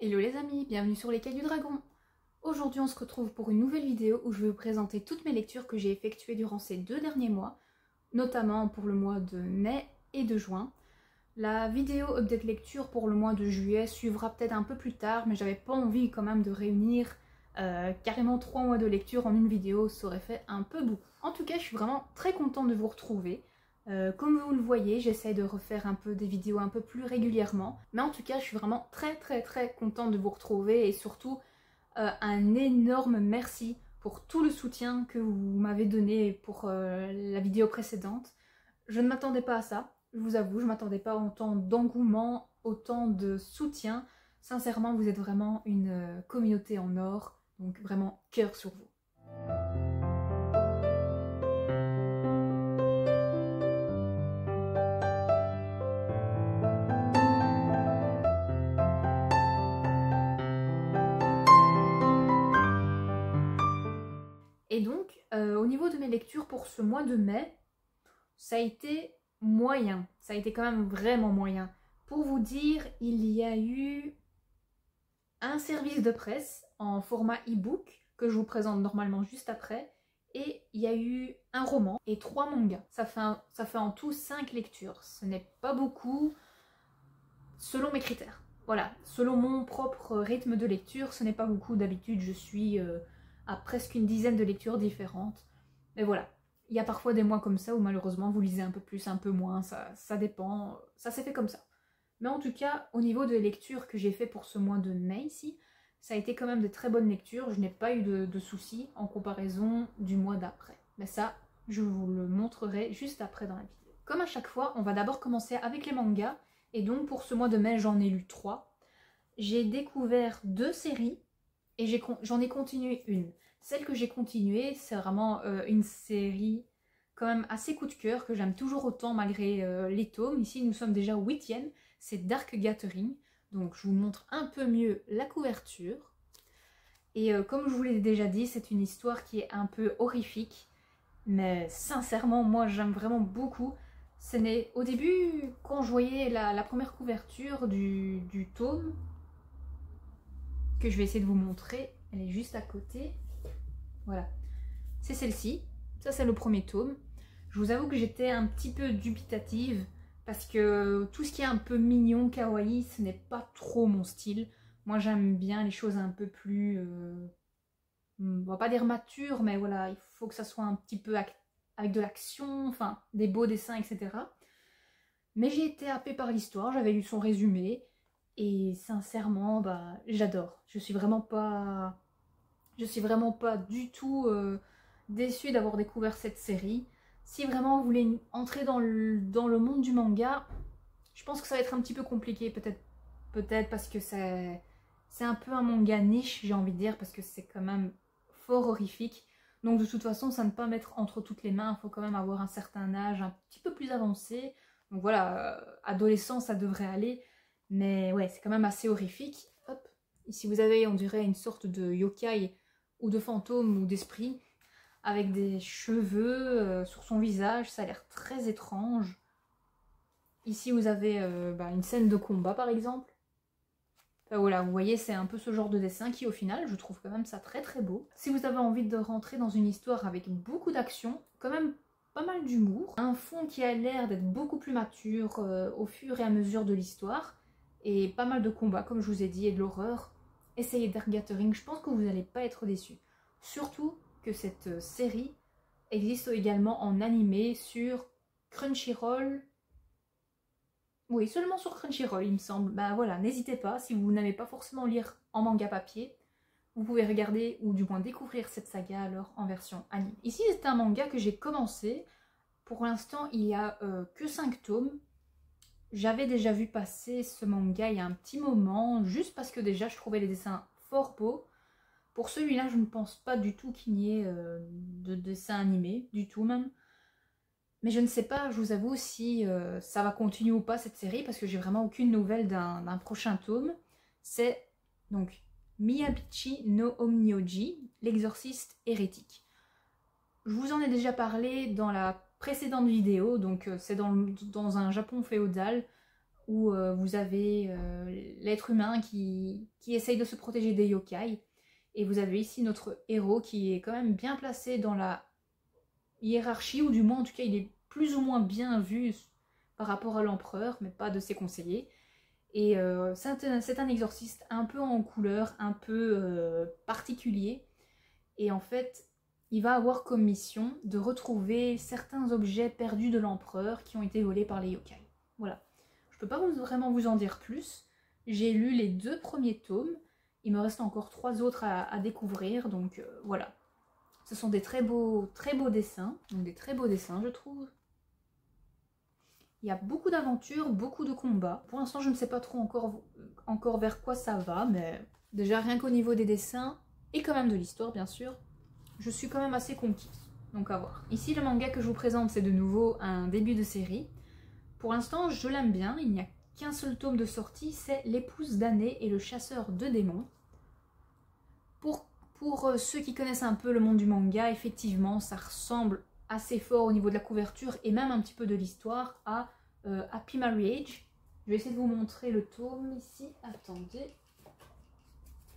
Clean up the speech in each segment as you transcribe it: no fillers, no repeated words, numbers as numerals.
Hello les amis, bienvenue sur les Quais du Dragon. Aujourd'hui on se retrouve pour une nouvelle vidéo où je vais vous présenter toutes mes lectures que j'ai effectuées durant ces 2 derniers mois, notamment pour le mois de mai et de juin. La vidéo update lecture pour le mois de juillet suivra peut-être un peu plus tard, mais j'avais pas envie quand même de réunir carrément 3 mois de lecture en une vidéo, ça aurait fait un peu beaucoup. En tout cas, je suis vraiment très contente de vous retrouver. Comme vous le voyez, j'essaie de refaire un peu des vidéos un peu plus régulièrement. Mais en tout cas, je suis vraiment très contente de vous retrouver et surtout un énorme merci pour tout le soutien que vous m'avez donné pour la vidéo précédente. Je ne m'attendais pas à ça, je vous avoue, je ne m'attendais pas à autant d'engouement, autant de soutien. Sincèrement, vous êtes vraiment une communauté en or, donc vraiment cœur sur vous. Et donc, au niveau de mes lectures pour ce mois de mai, ça a été moyen. Ça a été quand même vraiment moyen. Pour vous dire, il y a eu un service de presse en format e-book que je vous présente normalement juste après. Et il y a eu un roman et 3 mangas. Ça fait en tout 5 lectures. Ce n'est pas beaucoup selon mes critères. Voilà, selon mon propre rythme de lecture, ce n'est pas beaucoup. D'habitude, je suis à presque une dizaine de lectures différentes. Mais voilà, il y a parfois des mois comme ça où malheureusement vous lisez un peu plus, un peu moins, ça dépend, ça s'est fait comme ça. Mais en tout cas, au niveau des lectures que j'ai fait pour ce mois de mai ici, ça a été quand même de très bonnes lectures, je n'ai pas eu de soucis en comparaison du mois d'après. Mais ça, je vous le montrerai juste après dans la vidéo. Comme à chaque fois, on va d'abord commencer avec les mangas, et donc pour ce mois de mai, j'en ai lu 3. J'ai découvert 2 séries, et j'en ai continué une. Celle que j'ai continuée, c'est vraiment une série quand même assez coup de cœur, que j'aime toujours autant malgré les tomes. Ici, nous sommes déjà au 8e, c'est Dark Gathering. Donc je vous montre un peu mieux la couverture. Et comme je vous l'ai déjà dit, c'est une histoire qui est un peu horrifique. Mais sincèrement, moi j'aime vraiment beaucoup. Au début, quand je voyais la première couverture du tome, que je vais essayer de vous montrer, elle est juste à côté. Voilà, c'est celle-ci. Ça, c'est le premier tome. Je vous avoue que j'étais un petit peu dubitative parce que tout ce qui est un peu mignon, kawaii, ce n'est pas trop mon style. Moi, j'aime bien les choses un peu plus... on va pas dire mature, mais voilà, il faut que ça soit un petit peu avec de l'action, enfin, des beaux dessins, etc. Mais j'ai été happée par l'histoire, j'avais lu son résumé, et sincèrement, bah, j'adore. Je suis vraiment pas du tout déçue d'avoir découvert cette série. Si vraiment vous voulez entrer dans le monde du manga, je pense que ça va être un petit peu compliqué, peut-être parce que c'est un peu un manga niche, j'ai envie de dire, parce que c'est quand même fort horrifique. Donc de toute façon, ça ne peut pas mettre entre toutes les mains, il faut quand même avoir un certain âge un petit peu plus avancé. Donc voilà, adolescent, ça devrait aller. Mais ouais, c'est quand même assez horrifique. Hop, ici vous avez, on dirait, une sorte de yokai ou de fantôme ou d'esprit avec des cheveux sur son visage, ça a l'air très étrange. Ici vous avez une scène de combat par exemple. Enfin, voilà, vous voyez, c'est un peu ce genre de dessin qui au final, je trouve quand même ça très beau. Si vous avez envie de rentrer dans une histoire avec beaucoup d'action, quand même pas mal d'humour, un fond qui a l'air d'être beaucoup plus mature au fur et à mesure de l'histoire, et pas mal de combats comme je vous ai dit, et de l'horreur, essayez Dark Gathering, je pense que vous n'allez pas être déçus. Surtout que cette série existe également en animé sur Crunchyroll. Oui, seulement sur Crunchyroll, il me semble. Bah voilà, n'hésitez pas, si vous n'aimez pas forcément lire en manga papier, vous pouvez regarder ou du moins découvrir cette saga alors en version anime. Ici, c'est un manga que j'ai commencé. Pour l'instant, il n'y a que 5 tomes. J'avais déjà vu passer ce manga il y a un petit moment, juste parce que déjà je trouvais les dessins fort beaux. Pour celui-là, je ne pense pas du tout qu'il y ait de dessin animé, du tout même. Mais je ne sais pas, je vous avoue, si ça va continuer ou pas cette série, parce que j'ai vraiment aucune nouvelle d'un prochain tome. C'est donc Miyabichi no Omnyoji, l'exorciste hérétique. Je vous en ai déjà parlé dans la précédente vidéo, donc c'est dans un Japon féodal, où vous avez l'être humain qui essaye de se protéger des yokai. Et vous avez ici notre héros qui est quand même bien placé dans la hiérarchie, ou du moins en tout cas il est plus ou moins bien vu par rapport à l'empereur, mais pas de ses conseillers. Et c'est un exorciste un peu en couleur, un peu particulier. Et en fait, il va avoir comme mission de retrouver certains objets perdus de l'empereur qui ont été volés par les yokai. Voilà. Je peux pas vraiment vous en dire plus. J'ai lu les 2 premiers tomes. Il me reste encore 3 autres à découvrir. Donc voilà. Ce sont des très beaux dessins. Donc des très beaux dessins, je trouve. Il y a beaucoup d'aventures, beaucoup de combats. Pour l'instant, je ne sais pas trop encore vers quoi ça va, mais déjà rien qu'au niveau des dessins, et quand même de l'histoire, bien sûr, je suis quand même assez conquise. Donc à voir. Ici, le manga que je vous présente, c'est de nouveau un début de série. Pour l'instant, je l'aime bien. Il n'y a qu'un seul tome de sortie, c'est L'épouse d'Année et le chasseur de démons. Pour ceux qui connaissent un peu le monde du manga, effectivement, ça ressemble assez fort au niveau de la couverture et même un petit peu de l'histoire à Happy Marriage. Je vais essayer de vous montrer le tome ici. Attendez.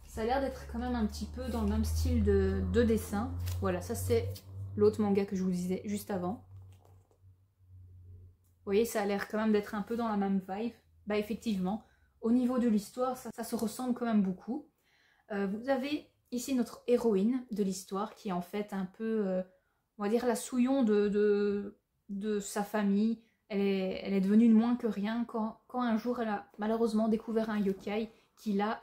Ça a l'air d'être quand même un petit peu dans le même style de dessin. Voilà, ça c'est l'autre manga que je vous disais juste avant. Vous voyez, ça a l'air quand même d'être un peu dans la même vibe. Bah effectivement, au niveau de l'histoire, ça se ressemble quand même beaucoup. Vous avez ici notre héroïne de l'histoire qui est en fait un peu, on va dire, la souillon de sa famille. Elle est devenue de moins que rien quand un jour elle a malheureusement découvert un yokai qui l'a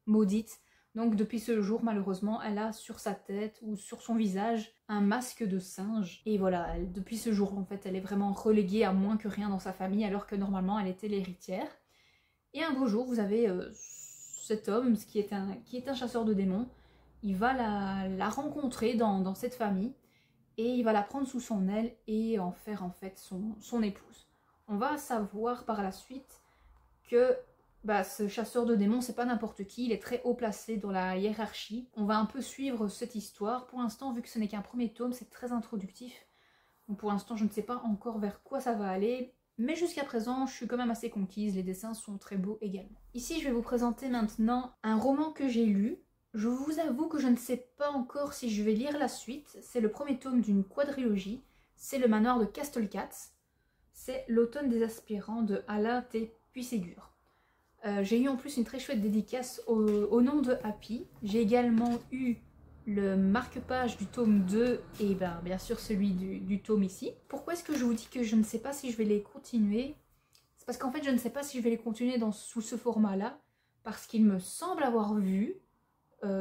maudite. Donc depuis ce jour, malheureusement, elle a sur sa tête ou sur son visage un masque de singe. Et voilà, depuis ce jour, en fait, elle est vraiment reléguée à moins que rien dans sa famille, alors que normalement, elle était l'héritière. Et un beau jour, vous avez cet homme qui est un chasseur de démons. Il va la rencontrer dans cette famille et il va la prendre sous son aile et en faire en fait son épouse. On va savoir par la suite que ce chasseur de démons, c'est pas n'importe qui, il est très haut placé dans la hiérarchie. On va un peu suivre cette histoire. Pour l'instant, vu que ce n'est qu'un premier tome, c'est très introductif. Donc pour l'instant, je ne sais pas encore vers quoi ça va aller. Mais jusqu'à présent, je suis quand même assez conquise, les dessins sont très beaux également. Ici, je vais vous présenter maintenant un roman que j'ai lu. Je vous avoue que je ne sais pas encore si je vais lire la suite. C'est le premier tome d'une quadrilogie. C'est Le Manoir de Castlecats. C'est L'automne des aspirants de Alain T. Puységur. J'ai eu en plus une très chouette dédicace au nom de Happy. J'ai également eu le marque-page du tome 2 et bien sûr celui du tome ici. Pourquoi est-ce que je vous dis que je ne sais pas si je vais les continuer? C'est parce qu'en fait je ne sais pas si je vais les continuer sous ce format-là, parce qu'il me semble avoir vu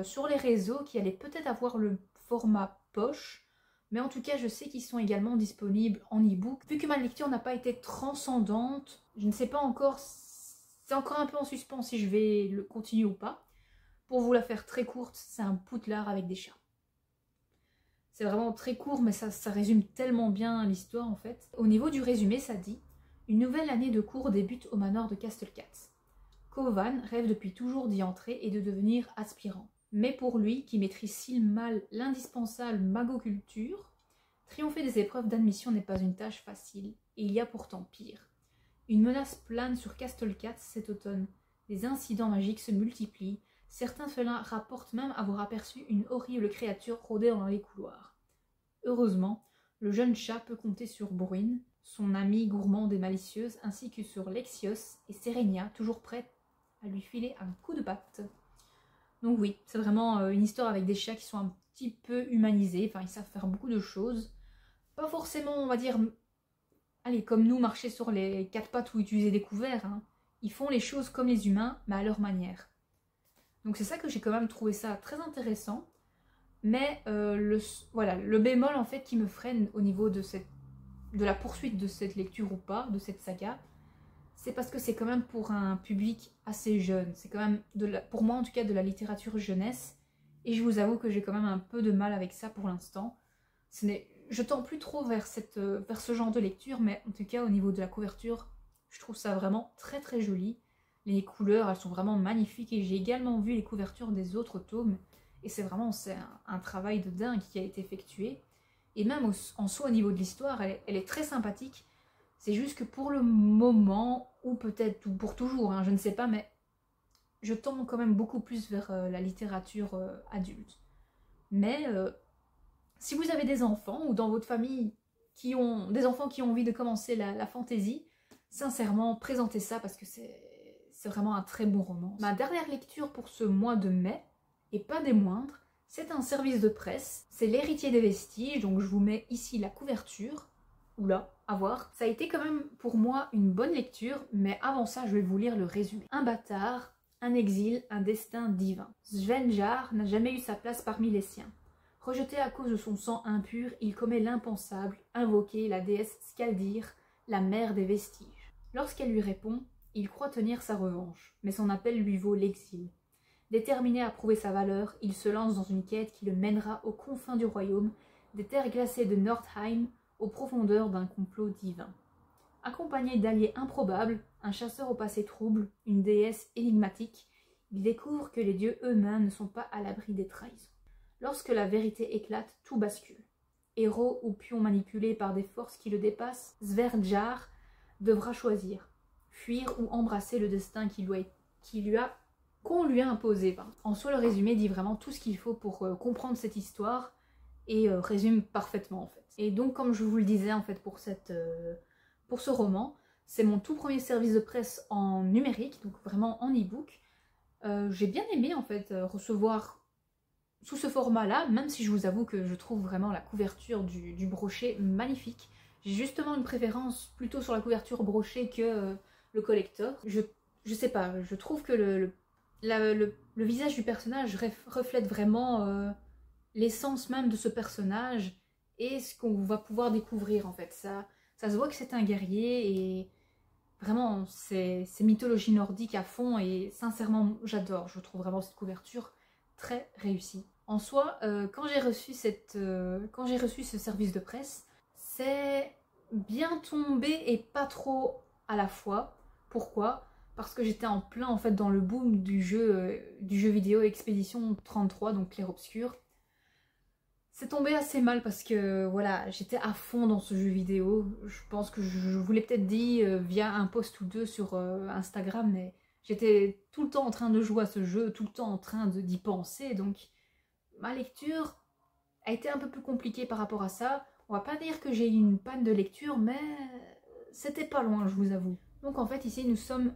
sur les réseaux qu'il allait peut-être avoir le format poche, mais en tout cas je sais qu'ils sont également disponibles en e-book. Vu que ma lecture n'a pas été transcendante, je ne sais pas encore, c'est encore un peu en suspens si je vais le continuer ou pas. Pour vous la faire très courte, c'est un Poudlard avec des chats. C'est vraiment très court, mais ça résume tellement bien l'histoire en fait. Au niveau du résumé, ça dit « Une nouvelle année de cours débute au manoir de Castlecats. Kovan rêve depuis toujours d'y entrer et de devenir aspirant. Mais pour lui, qui maîtrise si mal l'indispensable magoculture, triompher des épreuves d'admission n'est pas une tâche facile, et il y a pourtant pire. Une menace plane sur Castlecats cet automne. Les incidents magiques se multiplient. Certains félins rapportent même avoir aperçu une horrible créature rôder dans les couloirs. Heureusement, le jeune chat peut compter sur Bruine, son amie gourmande et malicieuse, ainsi que sur Lexios et Serenia, toujours prêts à lui filer un coup de patte. » Donc oui, c'est vraiment une histoire avec des chats qui sont un petit peu humanisés, enfin ils savent faire beaucoup de choses. Pas forcément, on va dire, allez, comme nous, marcher sur les 4 pattes ou utiliser des couverts, hein. Ils font les choses comme les humains, mais à leur manière. Donc c'est ça que j'ai quand même trouvé ça très intéressant. Mais voilà, le bémol en fait qui me freine au niveau de la poursuite de cette lecture ou pas, de cette saga, c'est parce que c'est quand même pour un public assez jeune. C'est quand même, pour moi en tout cas, de la littérature jeunesse. Et je vous avoue que j'ai quand même un peu de mal avec ça pour l'instant. Je tends plus trop vers ce genre de lecture, mais en tout cas au niveau de la couverture, je trouve ça vraiment très très joli. Les couleurs, elles sont vraiment magnifiques et j'ai également vu les couvertures des autres tomes. Et c'est un travail de dingue qui a été effectué. Et même en soi, au niveau de l'histoire, elle est très sympathique. C'est juste que pour le moment, ou peut-être ou pour toujours, hein, je ne sais pas, mais je tends quand même beaucoup plus vers la littérature adulte. Mais si vous avez des enfants ou dans votre famille qui ont des enfants qui ont envie de commencer la fantasy, sincèrement, présentez ça parce que c'est vraiment un très bon roman. Ma dernière lecture pour ce mois de mai, et pas des moindres, c'est un service de presse, c'est L'Héritier des Vestiges, donc je vous mets ici la couverture. Oula, à voir. Ça a été quand même pour moi une bonne lecture, mais avant ça, je vais vous lire le résumé. Un bâtard, un exil, un destin divin. Svenjar n'a jamais eu sa place parmi les siens. Rejeté à cause de son sang impur, il commet l'impensable, invoquer la déesse Skaldir, la mère des vestiges. Lorsqu'elle lui répond, il croit tenir sa revanche, mais son appel lui vaut l'exil. Déterminé à prouver sa valeur, il se lance dans une quête qui le mènera aux confins du royaume, des terres glacées de Nordheim, aux profondeurs d'un complot divin. Accompagné d'alliés improbables, un chasseur au passé trouble, une déesse énigmatique, il découvre que les dieux eux-mêmes ne sont pas à l'abri des trahisons. Lorsque la vérité éclate, tout bascule. Héros ou pion manipulé par des forces qui le dépassent, Sverjar devra choisir, fuir ou embrasser le destin qu'on lui a imposé. En soi, le résumé dit vraiment tout ce qu'il faut pour comprendre cette histoire et résume parfaitement en fait. Et donc, comme je vous le disais en fait pour ce roman, c'est mon tout premier service de presse en numérique, donc vraiment en e-book. J'ai bien aimé en fait recevoir sous ce format-là, même si je vous avoue que je trouve vraiment la couverture du brochet magnifique. J'ai justement une préférence plutôt sur la couverture brochée que le collector. Je sais pas, je trouve que le visage du personnage reflète vraiment l'essence même de ce personnage et ce qu'on va pouvoir découvrir en fait. Ça se voit que c'est un guerrier et vraiment c'est mythologie nordique à fond et sincèrement j'adore. Je trouve vraiment cette couverture très réussie. En soi, quand j'ai reçu ce service de presse, c'est bien tombé et pas trop à la fois. Pourquoi ? Parce que j'étais en plein en fait dans le boom du jeu vidéo Expédition 33, donc Clair Obscur. C'est tombé assez mal parce que voilà, j'étais à fond dans ce jeu vidéo. Je pense que je vous l'ai peut-être dit via un post ou deux sur Instagram, mais j'étais tout le temps en train de jouer à ce jeu, tout le temps en train d'y penser, donc ma lecture a été un peu plus compliquée par rapport à ça. On va pas dire que j'ai eu une panne de lecture, mais c'était pas loin, je vous avoue. Donc en fait, ici, nous sommes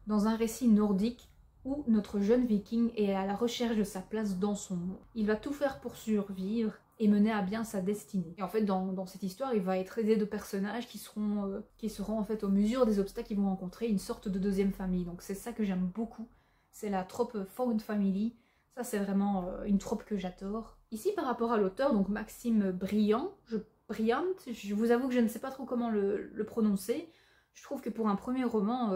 dans un récit nordique où notre jeune viking est à la recherche de sa place dans son monde. Il va tout faire pour survivre et mener à bien sa destinée. Et en fait, dans cette histoire, il va être aidé de personnages qui seront en fait aux mesures des obstacles qu'ils vont rencontrer, une sorte de deuxième famille. Donc c'est ça que j'aime beaucoup. C'est la trope Found Family. Ça, c'est vraiment une trope que j'adore. Ici, par rapport à l'auteur, donc Maxime Briand, je vous avoue que je ne sais pas trop comment le prononcer. Je trouve que pour un premier roman,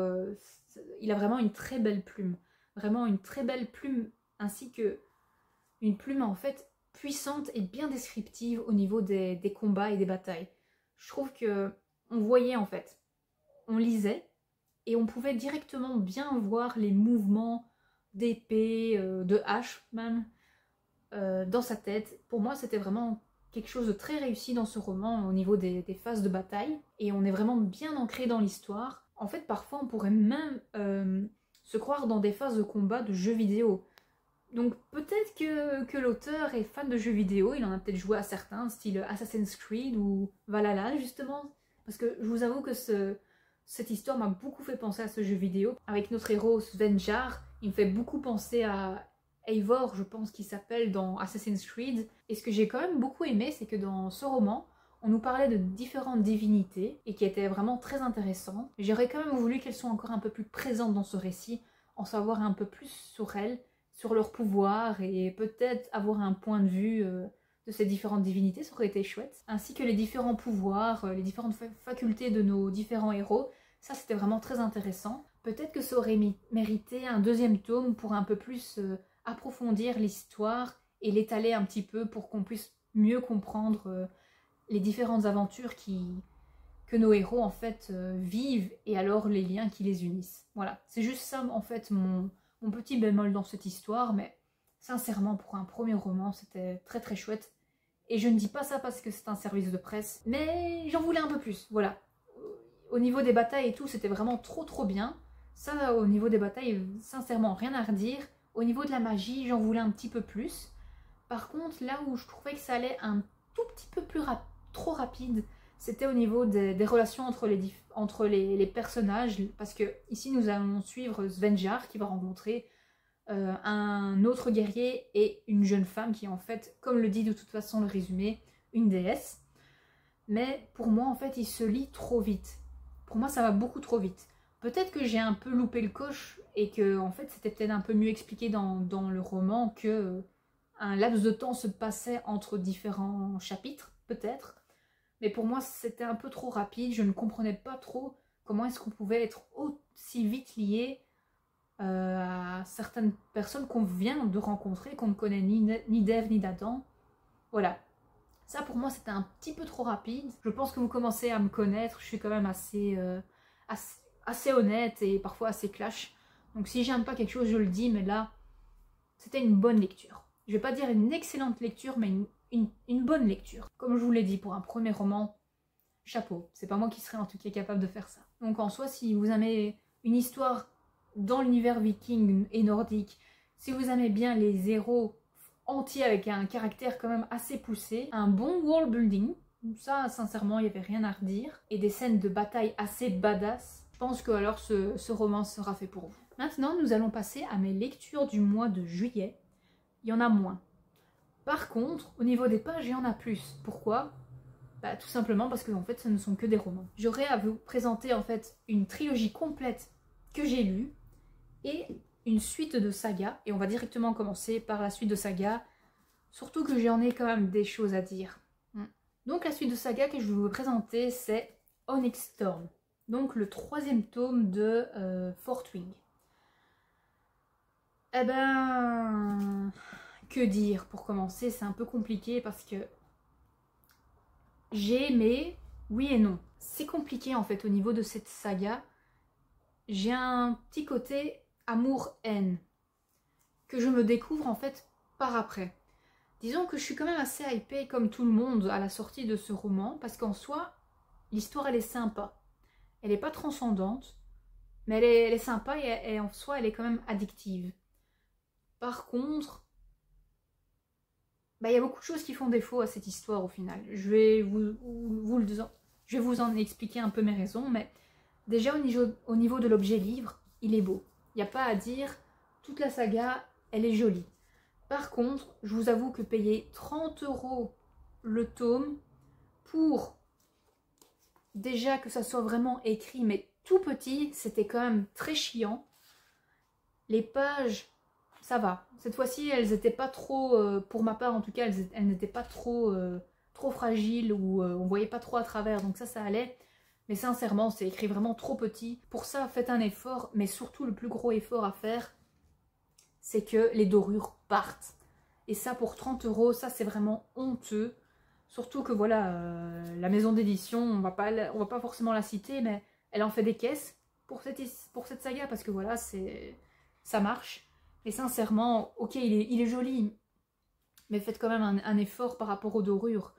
il a vraiment une très belle plume. Vraiment une très belle plume, ainsi que une plume en fait puissante et bien descriptive au niveau des combats et des batailles. Je trouve que on voyait en fait, on lisait et on pouvait directement bien voir les mouvements d'épée, de hache même, dans sa tête. Pour moi, c'était vraiment quelque chose de très réussi dans ce roman au niveau des phases de bataille. Et on est vraiment bien ancré dans l'histoire. En fait, parfois, on pourrait même se croire dans des phases de combat de jeux vidéo. Donc peut-être que l'auteur est fan de jeux vidéo, il en a peut-être joué à certains, style Assassin's Creed ou Valhalla justement. Parce que je vous avoue que cette histoire m'a beaucoup fait penser à ce jeu vidéo. Avec notre héros Svenjar, il me fait beaucoup penser à Eivor, je pense qu'il s'appelle dans Assassin's Creed. Et ce que j'ai quand même beaucoup aimé, c'est que dans ce roman, on nous parlait de différentes divinités et qui étaient vraiment très intéressantes. J'aurais quand même voulu qu'elles soient encore un peu plus présentes dans ce récit, en savoir un peu plus sur elles, sur leur pouvoir et peut-être avoir un point de vue de ces différentes divinités, ça aurait été chouette. Ainsi que les différents pouvoirs, les différentes facultés de nos différents héros, ça c'était vraiment très intéressant. Peut-être que ça aurait mérité un deuxième tome pour un peu plus approfondir l'histoire et l'étaler un petit peu pour qu'on puisse mieux comprendre les différentes aventures que nos héros en fait vivent et alors les liens qui les unissent. Voilà, c'est juste ça en fait mon petit bémol dans cette histoire, mais sincèrement pour un premier roman c'était très très chouette. Et je ne dis pas ça parce que c'est un service de presse, mais j'en voulais un peu plus, voilà. au niveau des batailles et tout, c'était vraiment trop bien. Ça, au niveau des batailles, sincèrement, rien à redire. Au niveau de la magie, j'en voulais un petit peu plus. Par contre, là où je trouvais que ça allait un tout petit peu plus trop rapide, c'était au niveau des relations entre les personnages. Parce que ici, nous allons suivre Svenjar qui va rencontrer un autre guerrier et une jeune femme qui est en fait, comme le dit de toute façon le résumé, une déesse. Mais pour moi, en fait, il se lit trop vite. Pour moi, ça va beaucoup trop vite. Peut-être que j'ai un peu loupé le coche et que en fait, c'était peut-être un peu mieux expliqué dans le roman que un laps de temps se passait entre différents chapitres, peut-être. Mais pour moi, c'était un peu trop rapide. Je ne comprenais pas trop comment est-ce qu'on pouvait être aussi vite lié à certaines personnes qu'on vient de rencontrer, qu'on ne connaît ni d'Ève ni d'Adam. Voilà. Ça pour moi c'était un petit peu trop rapide. Je pense que vous commencez à me connaître, je suis quand même assez honnête et parfois assez clash. Donc si j'aime pas quelque chose je le dis, mais là c'était une bonne lecture. Je vais pas dire une excellente lecture, mais une bonne lecture. Comme je vous l'ai dit, pour un premier roman, chapeau. C'est pas moi qui serais en tout cas capable de faire ça. Donc en soi, si vous aimez une histoire dans l'univers viking et nordique, si vous aimez bien les héros entiers avec un caractère quand même assez poussé, un bon world building, ça sincèrement il n'y avait rien à redire, et des scènes de bataille assez badass, je pense que alors ce roman sera fait pour vous. Maintenant nous allons passer à mes lectures du mois de juillet. Il y en a moins. Par contre, au niveau des pages, il y en a plus. Pourquoi ? Bah, tout simplement parce que en fait ce ne sont que des romans. J'aurai à vous présenter en fait une trilogie complète que j'ai lue et une suite de sagas, et on va directement commencer par la suite de sagas, surtout que j'en ai quand même des choses à dire. Donc la suite de saga que je vais vous présenter, c'est Onyx Storm, donc le 3e tome de Fort Wing. Eh ben, que dire pour commencer, c'est un peu compliqué parce que j'ai aimé, oui et non. C'est compliqué en fait au niveau de cette saga. J'ai un petit côté amour-haine que je me découvre en fait par après. Disons que je suis quand même assez hypée comme tout le monde à la sortie de ce roman parce qu'en soi, l'histoire elle est sympa. Elle n'est pas transcendante, mais elle est sympa et en soi elle est quand même addictive. Par contre, bah, y a beaucoup de choses qui font défaut à cette histoire au final. Je vais vous en expliquer un peu mes raisons, mais déjà au niveau de l'objet livre, il est beau. Il n'y a pas à dire, toute la saga, elle est jolie. Par contre, je vous avoue que payer 30 € le tome pour déjà que ça soit vraiment écrit, mais tout petit, c'était quand même très chiant. Les pages, ça va. Cette fois-ci, elles n'étaient pas trop, pour ma part en tout cas, elles n'étaient pas trop fragiles ou on voyait pas trop à travers, donc ça allait. Mais sincèrement, c'est écrit vraiment trop petit. Pour ça, faites un effort, mais surtout le plus gros effort à faire, c'est que les dorures partent. Et ça, pour 30 €, ça c'est vraiment honteux. Surtout que voilà, la maison d'édition, on va pas forcément la citer, mais elle en fait des caisses pour cette saga, parce que voilà, ça marche. Et sincèrement, ok, il est joli, mais faites quand même un effort par rapport aux dorures.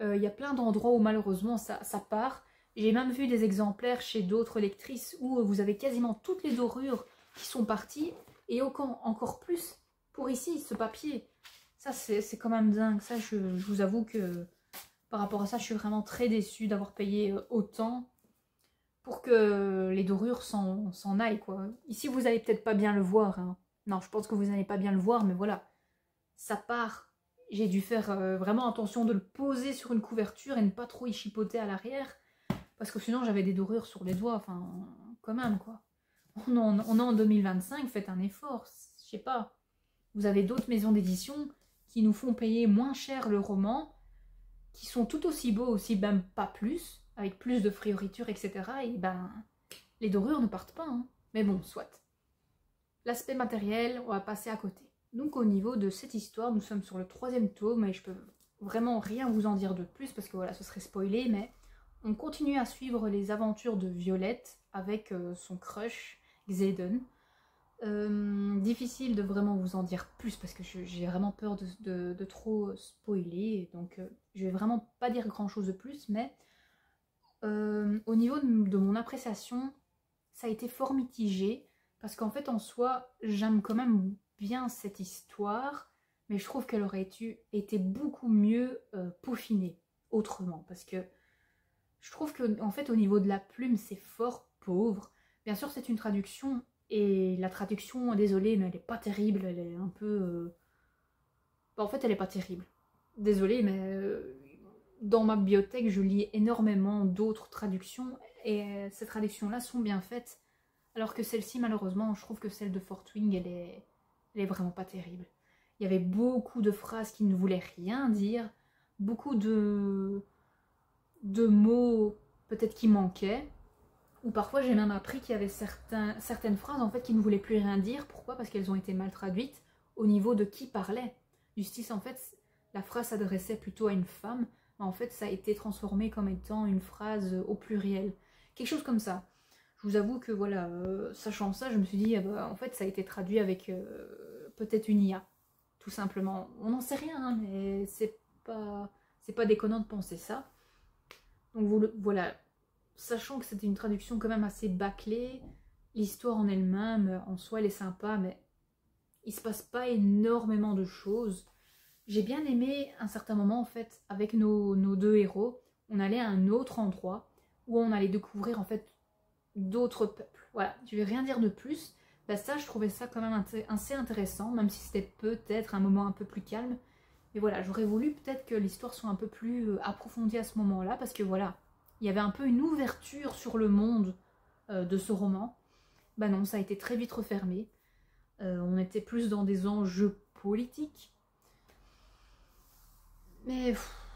Il y a plein d'endroits où malheureusement ça part. J'ai même vu des exemplaires chez d'autres lectrices où vous avez quasiment toutes les dorures qui sont parties, et encore plus pour ici, ce papier. Ça, c'est quand même dingue. Ça, je vous avoue que par rapport à ça, je suis vraiment très déçue d'avoir payé autant pour que les dorures s'en aillent, quoi. Ici, vous n'allez peut-être pas bien le voir, hein. Non, je pense que vous n'allez pas bien le voir, mais voilà. Ça part. J'ai dû faire vraiment attention de le poser sur une couverture et ne pas trop y chipoter à l'arrière. Parce que sinon, j'avais des dorures sur les doigts. Enfin, quand même, quoi. On est en 2025, faites un effort. Je sais pas. Vous avez d'autres maisons d'édition qui nous font payer moins cher le roman, qui sont tout aussi beaux, aussi même pas plus, avec plus de fioritures, etc. Et ben, les dorures ne partent pas, hein. Mais bon, soit. L'aspect matériel, on va passer à côté. Donc au niveau de cette histoire, nous sommes sur le 3e tome, et je peux vraiment rien vous en dire de plus, parce que voilà, ce serait spoilé, mais on continue à suivre les aventures de Violette avec son crush, Xaden. Difficile de vraiment vous en dire plus parce que j'ai vraiment peur de trop spoiler, donc je vais vraiment pas dire grand chose de plus, mais au niveau de mon appréciation, ça a été fort mitigé. Parce qu'en fait, en soi, j'aime quand même bien cette histoire. Mais je trouve qu'elle aurait été beaucoup mieux peaufinée autrement. Parce que je trouve que en fait, au niveau de la plume, c'est fort pauvre. Bien sûr, c'est une traduction. Et la traduction, désolée, mais elle est pas terrible. Elle est un peu... en fait, elle est pas terrible. Désolée, mais dans ma bibliothèque, je lis énormément d'autres traductions. Et ces traductions-là sont bien faites. Alors que celle-ci, malheureusement, je trouve que celle de Fort Wing, elle est vraiment pas terrible. Il y avait beaucoup de phrases qui ne voulaient rien dire. Beaucoup de mots peut-être qui manquaient. Ou parfois j'ai même appris qu'il y avait certaines phrases en fait qui ne voulaient plus rien dire. Pourquoi? Parce qu'elles ont été mal traduites au niveau de qui parlait. Du style en fait la phrase s'adressait plutôt à une femme, mais en fait ça a été transformé comme étant une phrase au pluriel. Quelque chose comme ça. Je vous avoue que voilà, sachant ça, je me suis dit en fait ça a été traduit avec peut-être une IA. Tout simplement. On n'en sait rien, hein, mais c'est pas déconnant de penser ça. Donc voilà, sachant que c'était une traduction quand même assez bâclée, l'histoire en elle-même, en soi, elle est sympa, mais il se passe pas énormément de choses. J'ai bien aimé un certain moment, en fait, avec nos deux héros, on allait à un autre endroit où on allait découvrir, en fait, d'autres peuples. Voilà, je vais rien dire de plus. Bah ça, je trouvais ça quand même assez intéressant, même si c'était peut-être un moment un peu plus calme. Mais voilà, j'aurais voulu peut-être que l'histoire soit un peu plus approfondie à ce moment-là, parce que voilà, il y avait un peu une ouverture sur le monde de ce roman. Bah non, ça a été très vite refermé. On était plus dans des enjeux politiques. Mais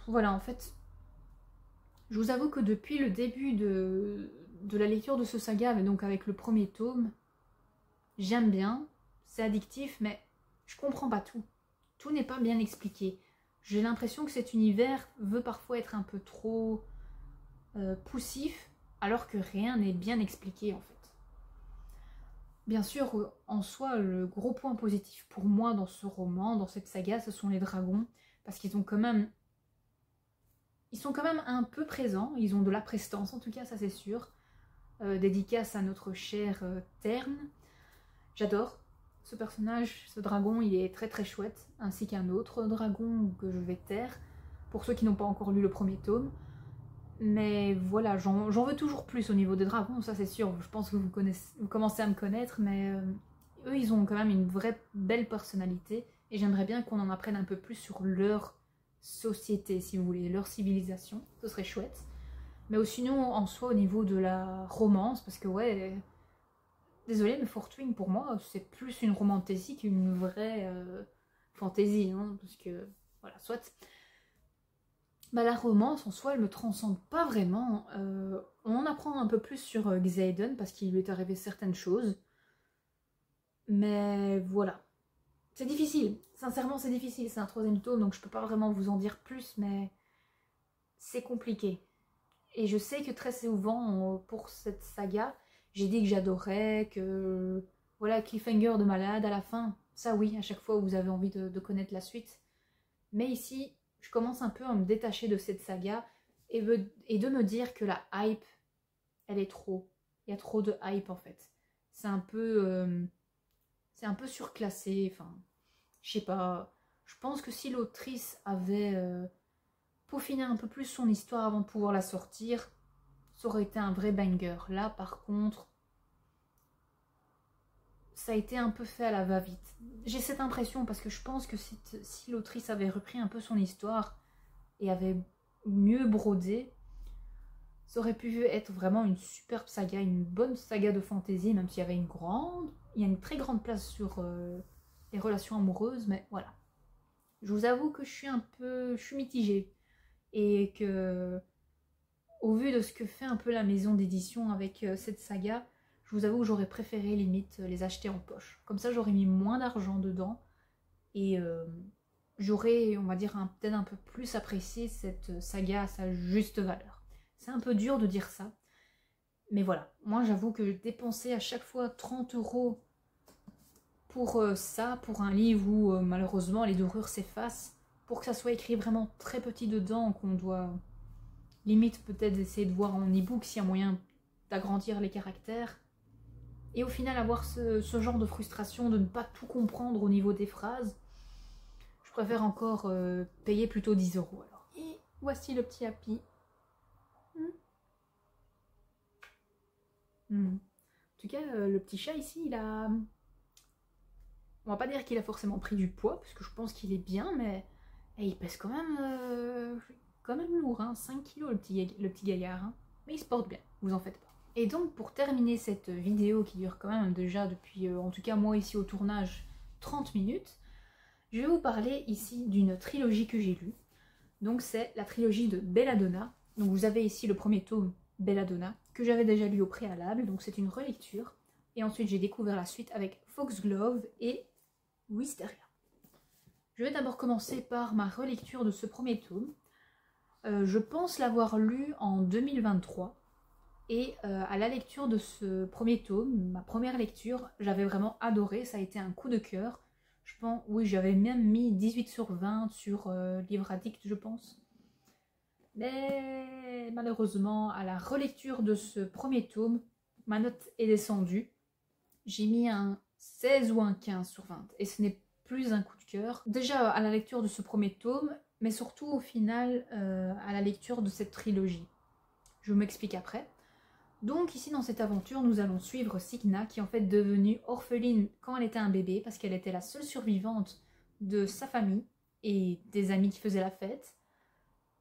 voilà, en fait, je vous avoue que depuis le début de la lecture de ce saga, mais donc avec le premier tome, j'aime bien, c'est addictif, mais je comprends pas tout. Tout n'est pas bien expliqué. J'ai l'impression que cet univers veut parfois être un peu trop poussif, alors que rien n'est bien expliqué en fait. Bien sûr, en soi, le gros point positif pour moi dans ce roman, dans cette saga, ce sont les dragons, parce qu'ils ont quand même... Ils sont quand même un peu présents, ils ont de la prestance, en tout cas, ça c'est sûr. Dédicace à notre cher Terne. J'adore ce personnage, ce dragon, il est très très chouette, ainsi qu'un autre dragon que je vais taire, pour ceux qui n'ont pas encore lu le premier tome. Mais voilà, j'en veux toujours plus au niveau des dragons, ça c'est sûr. Je pense que vous commencez à me connaître, mais eux, ils ont quand même une vraie belle personnalité. Et j'aimerais bien qu'on en apprenne un peu plus sur leur société, si vous voulez, leur civilisation. Ce serait chouette. Mais sinon, en soi, au niveau de la romance, parce que ouais... Désolée, mais Fort Wing, pour moi, c'est plus une romantésie qu'une vraie fantaisie. Hein, parce que, voilà, soit... Bah, la romance en soi elle me transcende pas vraiment. On en apprend un peu plus sur Xaden parce qu'il lui est arrivé certaines choses. Mais voilà. C'est difficile. Sincèrement c'est difficile. C'est un troisième tome donc je peux pas vraiment vous en dire plus mais c'est compliqué. Et je sais que très souvent pour cette saga j'ai dit que j'adorais, que voilà cliffhanger de malade à la fin. Ça oui, à chaque fois où vous avez envie de connaître la suite. Mais ici je commence un peu à me détacher de cette saga et de me dire que la hype, elle est trop. Il y a trop de hype en fait. C'est un peu surclassé. Enfin, je sais pas. Je pense que si l'autrice avait peaufiné un peu plus son histoire avant de pouvoir la sortir, ça aurait été un vrai banger. Là, par contre, ça a été un peu fait à la va-vite. J'ai cette impression parce que je pense que si l'autrice avait repris un peu son histoire et avait mieux brodé, ça aurait pu être vraiment une superbe saga, une bonne saga de fantasy, même s'il y avait il y a une très grande place sur les relations amoureuses, mais voilà. Je vous avoue que je suis mitigée et que au vu de ce que fait un peu la maison d'édition avec cette saga, je vous avoue que j'aurais préféré limite les acheter en poche. Comme ça, j'aurais mis moins d'argent dedans et j'aurais, on va dire, peut-être un peu plus apprécié cette saga à sa juste valeur. C'est un peu dur de dire ça, mais voilà. Moi, j'avoue que dépenser à chaque fois 30 € pour ça, pour un livre où malheureusement les dorures s'effacent, pour que ça soit écrit vraiment très petit dedans, qu'on doit limite peut-être essayer de voir en e-book s'il y a moyen d'agrandir les caractères. Et au final avoir ce genre de frustration de ne pas tout comprendre au niveau des phrases, je préfère encore payer plutôt 10 € alors. Et voici le petit Happy. En tout cas, le petit chat ici, il a... On va pas dire qu'il a forcément pris du poids, parce que je pense qu'il est bien, mais il pèse quand même lourd, hein, 5 kilos le petit gaillard. Hein. Mais il se porte bien, vous en faites pas. Et donc pour terminer cette vidéo qui dure quand même déjà depuis, en tout cas moi ici au tournage, 30 minutes, je vais vous parler ici d'une trilogie que j'ai lue. Donc c'est la trilogie de Belladonna. Donc vous avez ici le premier tome, Belladonna, que j'avais déjà lu au préalable, donc c'est une relecture. Et ensuite j'ai découvert la suite avec Foxglove et Wisteria. Je vais d'abord commencer par ma relecture de ce premier tome. Je pense l'avoir lu en 2023. Et à la lecture de ce premier tome, ma première lecture, j'avais vraiment adoré, ça a été un coup de cœur. Je pense, oui, j'avais même mis 18/20 sur Livre Addict, je pense. Mais malheureusement, à la relecture de ce premier tome, ma note est descendue. J'ai mis un 16 ou un 15/20, et ce n'est plus un coup de cœur. Déjà à la lecture de ce premier tome, mais surtout au final à la lecture de cette trilogie. Je m'explique après. Donc ici dans cette aventure, nous allons suivre Cigna qui est en fait devenue orpheline quand elle était un bébé parce qu'elle était la seule survivante de sa famille et des amis qui faisaient la fête.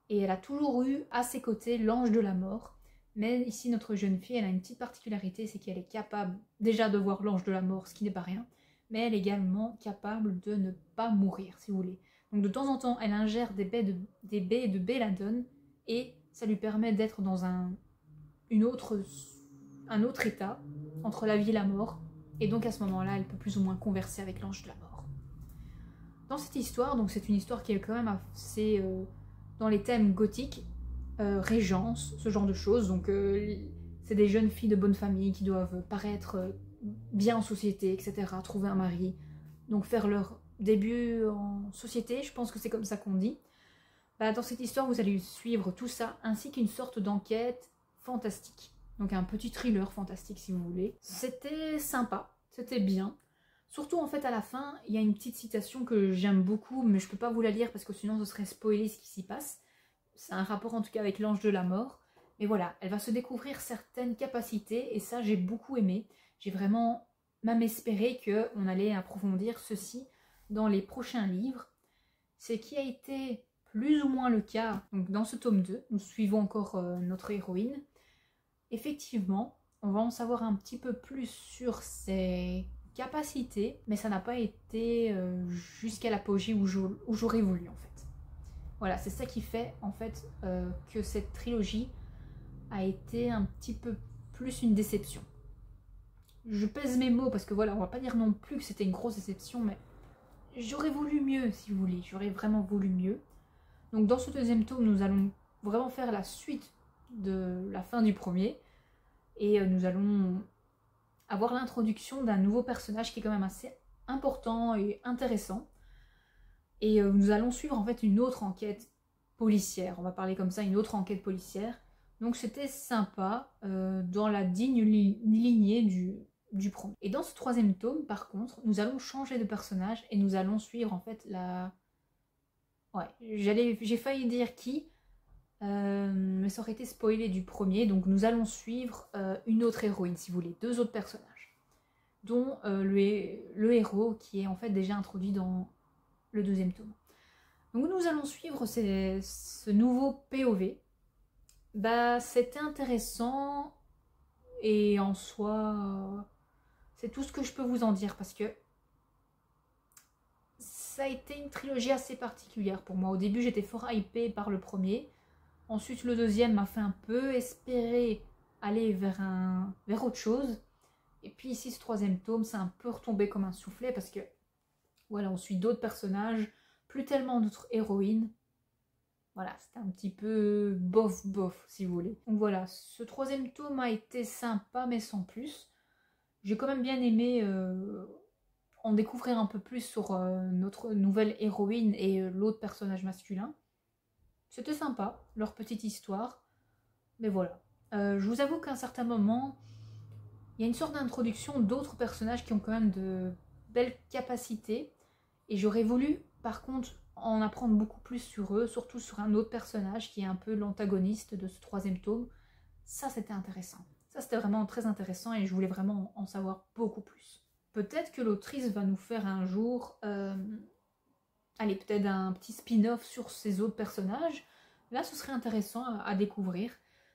Et elle a toujours eu à ses côtés l'ange de la mort. Mais ici notre jeune fille, elle a une petite particularité, c'est qu'elle est capable déjà de voir l'ange de la mort, ce qui n'est pas rien, mais elle est également capable de ne pas mourir si vous voulez. Donc de temps en temps, elle ingère des baies de belladone et ça lui permet d'être dans un autre état entre la vie et la mort, et donc à ce moment-là elle peut plus ou moins converser avec l'ange de la mort. Dans cette histoire, donc c'est une histoire qui est quand même assez dans les thèmes gothiques, régence, ce genre de choses, donc c'est des jeunes filles de bonne famille qui doivent paraître bien en société, etc., trouver un mari, donc faire leur début en société, je pense que c'est comme ça qu'on dit. Dans cette histoire vous allez suivre tout ça, ainsi qu'une sorte d'enquête fantastique. Donc un petit thriller fantastique si vous voulez. C'était sympa, c'était bien. Surtout en fait à la fin, il y a une petite citation que j'aime beaucoup, mais je peux pas vous la lire parce que sinon ce serait spoiler ce qui s'y passe. C'est un rapport en tout cas avec l'ange de la mort. Mais voilà, elle va se découvrir certaines capacités et ça j'ai beaucoup aimé. J'ai vraiment même espéré qu'on allait approfondir ceci dans les prochains livres. Ce qui a été plus ou moins le cas. Donc dans ce tome 2, nous suivons encore notre héroïne. Effectivement, on va en savoir un petit peu plus sur ses capacités, mais ça n'a pas été jusqu'à l'apogée où j'aurais voulu en fait. Voilà, c'est ça qui fait en fait que cette trilogie a été un petit peu plus une déception. Je pèse mes mots parce que voilà, on va pas dire non plus que c'était une grosse déception, mais j'aurais voulu mieux si vous voulez, j'aurais vraiment voulu mieux. Donc dans ce deuxième tome, nous allons vraiment faire la suite de la fin du premier, et nous allons avoir l'introduction d'un nouveau personnage qui est quand même assez important et intéressant, et nous allons suivre en fait une autre enquête policière, on va parler comme ça, une autre enquête policière. Donc c'était sympa, dans la digne lignée du premier. Et dans ce troisième tome par contre, nous allons changer de personnage et nous allons suivre en fait la... Ouais, j'ai failli dire qui, mais ça aurait été spoilé du premier, donc nous allons suivre une autre héroïne, si vous voulez, deux autres personnages, dont le héros qui est en fait déjà introduit dans le deuxième tome. Donc nous allons suivre ce nouveau POV. C'était intéressant, et en soi, c'est tout ce que je peux vous en dire, parce que ça a été une trilogie assez particulière pour moi. Au début, j'étais fort hypée par le premier. Ensuite, le deuxième m'a fait un peu espérer aller vers autre chose. Et puis ici, ce troisième tome, c'est un peu retombé comme un soufflet parce que, voilà, on suit d'autres personnages, plus tellement notre héroïne. Voilà, c'était un petit peu bof, si vous voulez. Donc voilà, ce troisième tome a été sympa, mais sans plus. J'ai quand même bien aimé en découvrir un peu plus sur notre nouvelle héroïne et l'autre personnage masculin. C'était sympa, leur petite histoire. Mais voilà. Je vous avoue qu'à un certain moment, il y a une sorte d'introduction d'autres personnages qui ont quand même de belles capacités. Et j'aurais voulu, par contre, en apprendre beaucoup plus sur eux, surtout sur un autre personnage qui est un peu l'antagoniste de ce 3e tome. Ça, c'était intéressant. Ça, c'était vraiment très intéressant et je voulais vraiment en savoir beaucoup plus. Peut-être que l'autrice va nous faire un jour, allez, peut-être un petit spin-off sur ces autres personnages. Là, ce serait intéressant à découvrir.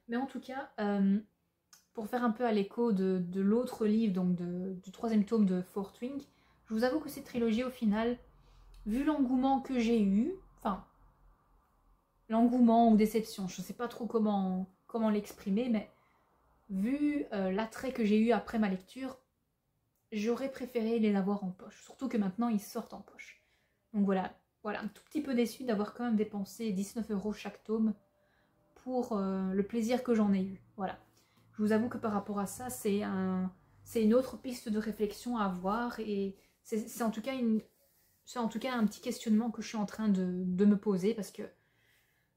Mais en tout cas, pour faire un peu à l'écho de l'autre livre, donc du 3e tome de Fourth Wing, je vous avoue que cette trilogie, au final, vu l'engouement que j'ai eu, enfin, l'engouement ou déception, je ne sais pas trop comment l'exprimer, mais vu l'attrait que j'ai eu après ma lecture, j'aurais préféré les avoir en poche. Surtout que maintenant, ils sortent en poche. Donc voilà, un tout petit peu déçu d'avoir quand même dépensé 19 € chaque tome pour le plaisir que j'en ai eu. Voilà. Je vous avoue que par rapport à ça, c'est une autre piste de réflexion à avoir et c'est en tout cas un petit questionnement que je suis en train de me poser parce que,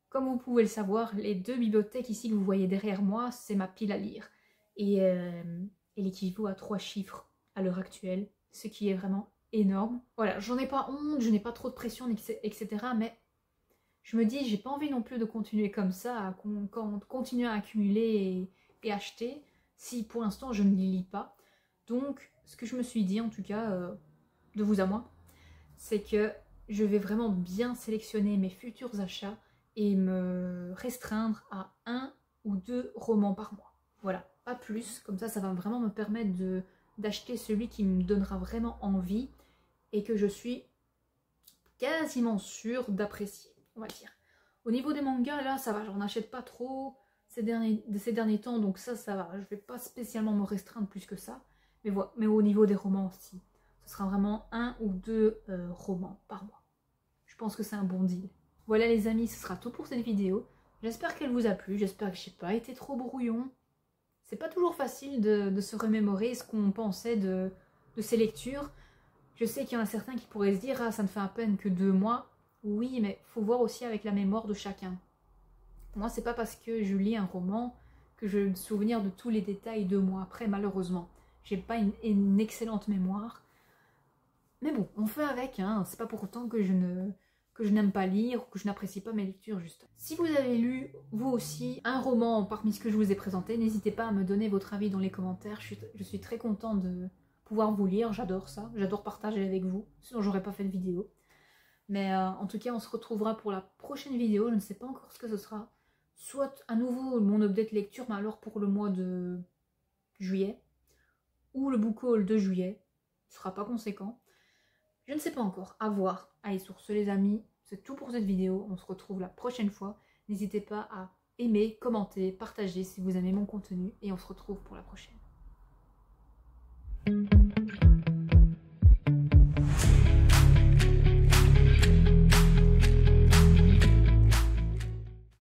comme vous pouvez le savoir, les 2 bibliothèques ici que vous voyez derrière moi, c'est ma pile à lire. Et elle équivaut à 3 chiffres à l'heure actuelle, ce qui est vraiment énorme. Voilà, j'en ai pas honte, je n'ai pas trop de pression, etc. Mais je me dis, j'ai pas envie non plus de continuer comme ça, à continuer à accumuler et acheter, si pour l'instant je ne les lis pas. Donc, ce que je me suis dit, en tout cas, de vous à moi, c'est que je vais vraiment bien sélectionner mes futurs achats et me restreindre à 1 ou 2 romans par mois. Voilà, pas plus, comme ça va vraiment me permettre d'acheter celui qui me donnera vraiment envie et que je suis quasiment sûre d'apprécier, on va dire. Au niveau des mangas, là, ça va, j'en achète pas trop ces derniers temps, donc ça va. Je vais pas spécialement me restreindre plus que ça, mais voilà. Mais au niveau des romans aussi, ce sera vraiment 1 ou 2 romans par mois. Je pense que c'est un bon deal. Voilà les amis, ce sera tout pour cette vidéo. J'espère qu'elle vous a plu, j'espère que j'ai pas été trop brouillon. C'est pas toujours facile de se remémorer ce qu'on pensait de ces lectures. Je sais qu'il y en a certains qui pourraient se dire « Ah, ça ne fait à peine que 2 mois ». Oui, mais il faut voir aussi avec la mémoire de chacun. Moi, c'est pas parce que je lis un roman que je vais me souvenir de tous les détails 2 mois après, malheureusement. J'ai pas une excellente mémoire. Mais bon, on fait avec, hein. C'est pas pour autant que je n'aime pas lire ou que je n'apprécie pas mes lectures, juste. Si vous avez lu, vous aussi, un roman parmi ce que je vous ai présenté, n'hésitez pas à me donner votre avis dans les commentaires. Je suis très contente de pouvoir vous lire, j'adore ça. J'adore partager avec vous, sinon j'aurais pas fait de vidéo. Mais en tout cas, on se retrouvera pour la prochaine vidéo. Je ne sais pas encore ce que ce sera. Soit à nouveau mon update lecture, mais alors pour le mois de juillet. Ou le book haul de juillet. Ce sera pas conséquent. Je ne sais pas encore. À voir. Allez, sur ce les amis, c'est tout pour cette vidéo. On se retrouve la prochaine fois. N'hésitez pas à aimer, commenter, partager si vous aimez mon contenu. Et on se retrouve pour la prochaine.